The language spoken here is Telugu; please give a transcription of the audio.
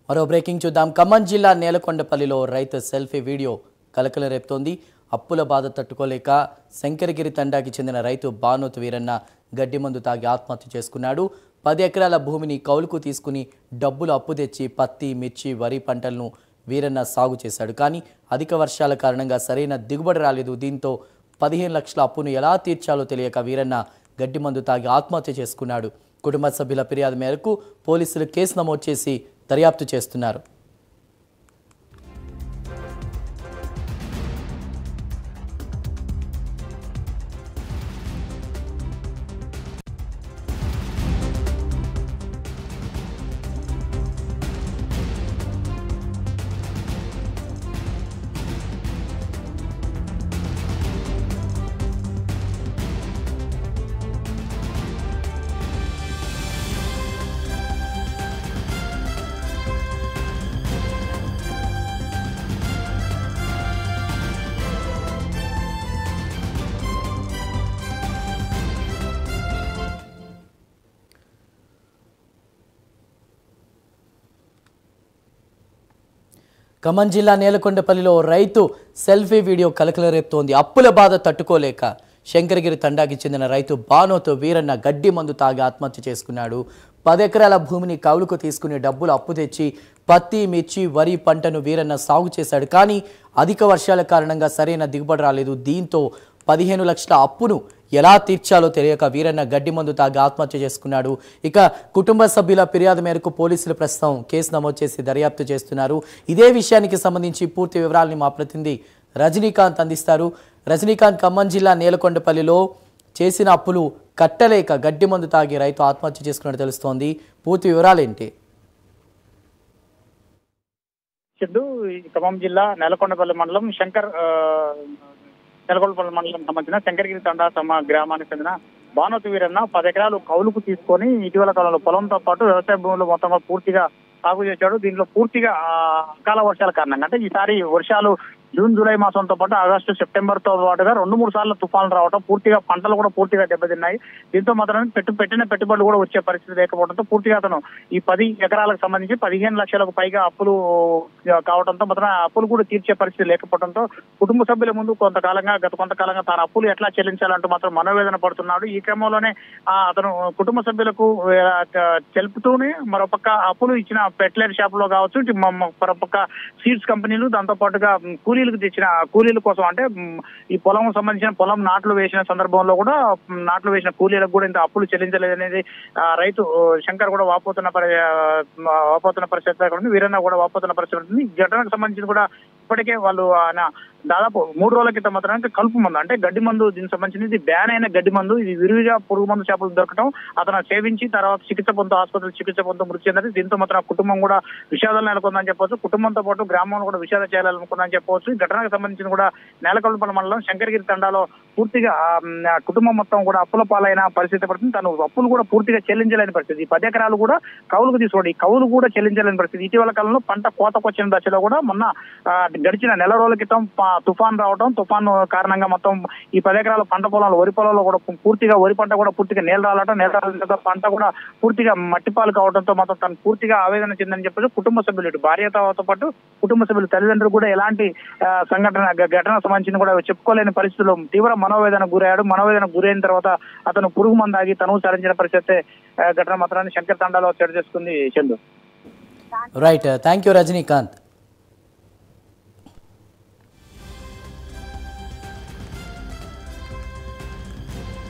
మరో బ్రేకింగ్ చూద్దాం. ఖమ్మం జిల్లా నేలకొండపల్లిలో రైతు సెల్ఫీ వీడియో కలకలం రేపుతోంది. అప్పుల బాధ తట్టుకోలేక శంకరగిరి తండాకి చెందిన రైతు బానోతు వీరన్న గడ్డి మందు తాగి ఆత్మహత్య చేసుకున్నాడు. 10 ఎకరాల భూమిని కౌలుకు తీసుకుని డబ్బులు అప్పు తెచ్చి పత్తి, మిర్చి, వరి పంటలను వీరన్న సాగు చేశాడు. కానీ అధిక వర్షాల కారణంగా సరైన దిగుబడి రాలేదు. దీంతో 15 లక్షల అప్పును ఎలా తీర్చాలో తెలియక వీరన్న గడ్డి మందు తాగి ఆత్మహత్య చేసుకున్నాడు. కుటుంబ సభ్యుల ఫిర్యాదు మేరకు పోలీసులు కేసు నమోదు చేసి దర్యాప్తు చేస్తున్నారు. ఖమ్మం జిల్లా నేలకొండపల్లిలో రైతు సెల్ఫీ వీడియో కలకలం రేపుతోంది. అప్పుల బాధ తట్టుకోలేక శంకరగిరి తండాకి చెందిన రైతు బానోతు వీరన్న గడ్డి మందు తాగి ఆత్మహత్య చేసుకున్నాడు. 10 ఎకరాల భూమిని కౌలుకు తీసుకుని డబ్బులు అప్పు తెచ్చి పత్తి, మిర్చి, వరి పంటను వీరన్న సాగు చేశాడు. కానీ అధిక వర్షాల కారణంగా సరైన దిగుబడి రాలేదు. దీంతో 15 లక్షల అప్పును ఎలా తీర్చాలో తెలియక వీరన్న గడ్డి మందు తాగి ఆత్మహత్య చేసుకున్నాడు. ఇక కుటుంబ సభ్యుల ఫిర్యాదు మేరకు పోలీసులు ప్రస్తుతం కేసు నమోదు చేసి దర్యాప్తు చేస్తున్నారు. ఇదే విషయానికి సంబంధించి పూర్తి వివరాలని మా ప్రతినిధి రజనీకాంత్ అందిస్తారు. రజనీకాంత్, ఖమ్మం జిల్లా నేలకొండపల్లిలో చేసిన అప్పులు కట్టలేక గడ్డి మందు తాగి రైతు ఆత్మహత్య చేసుకున్నట్టు తెలుస్తోంది. పూర్తి వివరాలేంటి? ఖమ్మం జిల్లా నేలకొండపల్లి మండలం నెలకొండపల్లి మండలం సంబంధించిన శంకరగిరి తండా గ్రామానికి చెందిన బానోతు వీరన్న 10 ఎకరాలు కౌలుకు తీసుకొని ఇటీవల కాలంలో పొలంతో పాటు వ్యవసాయ భూములు మొత్తంగా పూర్తిగా సాగు చేశాడు. దీంట్లో పూర్తిగా అకాల వర్షాల కారణంగా అంటే ఈసారి వర్షాలు జూన్, జూలై మాసంతో పాటు ఆగస్టు, సెప్టెంబర్ తో పాటుగా 2-3 సార్లు తుఫాన్లు రావడం పూర్తిగా పంటలు కూడా పూర్తిగా దెబ్బతిన్నాయి. దీంతో మాత్రం పెట్టిన పెట్టుబడులు కూడా వచ్చే పరిస్థితి లేకపోవడంతో పూర్తిగా అతను ఈ 10 ఎకరాలకు సంబంధించి 15 లక్షలకు పైగా అప్పులు కావడంతో మాత్రం అప్పులు కూడా తీర్చే పరిస్థితి లేకపోవడంతో కుటుంబ సభ్యుల ముందు గత కొంతకాలంగా తాను అప్పులు ఎట్లా చెల్లించాలంటూ మాత్రం మనోవేదన పడుతున్నాడు. ఈ క్రమంలోనే అతను కుటుంబ సభ్యులకు తెలుపుతూనే మరోపక్క అప్పులు ఇచ్చిన ఫెర్టిలైజర్ షాప్ లో కావచ్చు, మరోపక్క సీడ్స్ కంపెనీలు, దాంతో పాటుగా కూలీలకు తెచ్చిన కూలీల కోసం అంటే ఈ పొలం సంబంధించిన పొలం నాట్లు వేసిన సందర్భంలో కూడా నాట్లు వేసిన కూలీలకు కూడా ఇంత అప్పులు చెల్లించలేదనేది రైతు శంకర్ కూడా వాపోతున్న పరిస్థితి ఉంది. వీరన్న కూడా వాపోతున్న పరిస్థితి ఉంటుంది. ఈ ఘటనకు సంబంధించి కూడా ఇప్పటికే వాళ్ళు దాదాపు 3 రోజుల క్రితం మాత్రం కలుపు మందు అంటే గడ్డి మందు, దీనికి సంబంధించి బ్యాన్ అయిన గడ్డి మందు, ఇది విరివిగా పురుగు మందు చేపలు దొరకడం, అతను సేవించి తర్వాత ఆసుపత్రి చికిత్స పొందుతూ మృతి చెందారు. దీంతో మాత్రం కుటుంబం కూడా విషాదాలు నెలకొందని చెప్పవచ్చు. కుటుంబంతో పాటు గ్రామంలో కూడా విషాదం చేయాలనుకుందని చెప్పవచ్చు. ఈ ఘటనకు సంబంధించిన కూడా నేలకొండపల్లి మండలం శంకరగిరి తండాలో పూర్తిగా కుటుంబం మొత్తం కూడా అప్పుల పాలైన పరిస్థితి పడుతుంది. తను అప్పులు కూడా పూర్తిగా చెల్లించలేని పరిస్థితి. ఈ 10 ఎకరాలు కూడా కౌలుకు తీసుకోండి, ఈ కౌలు కూడా చెల్లించలేని పరిస్థితి. ఇటీవల కాలంలో పంట కోతకొచ్చిన దశలో కూడా మొన్న గడిచిన నెల రోజుల క్రితం తుఫాన్ రావడం, తుఫాన్ కారణంగా మొత్తం ఈ 10 ఎకరాల పంట పొలాలు, వరి పొలంలో కూడా పూర్తిగా వరి పంట కూడా పూర్తిగా నేల రాలడం పంట కూడా పూర్తిగా మట్టిపాలు కావడంతో మాత్రం తను పూర్తిగా ఆవేదన చెందని చెప్పేసి కుటుంబ సభ్యులు, ఇటు భార్యతో పాటు కుటుంబ సభ్యులు, తల్లిదండ్రులు కూడా ఎలాంటి ఘటన సంబంధించిన కూడా చెప్పుకోలేని పరిస్థితుల్లో తీవ్ర మనోవేదన గురయ్యాడు. మనోవేదన గురైన తర్వాత అతను పురుగు మందాగి తను సాధించిన పరిస్థితి ఘటన మాత్రాన్ని శంకర్ తండాలో చోటు చేసుకుంది. Chandu. Right, thank you Rajinikanth.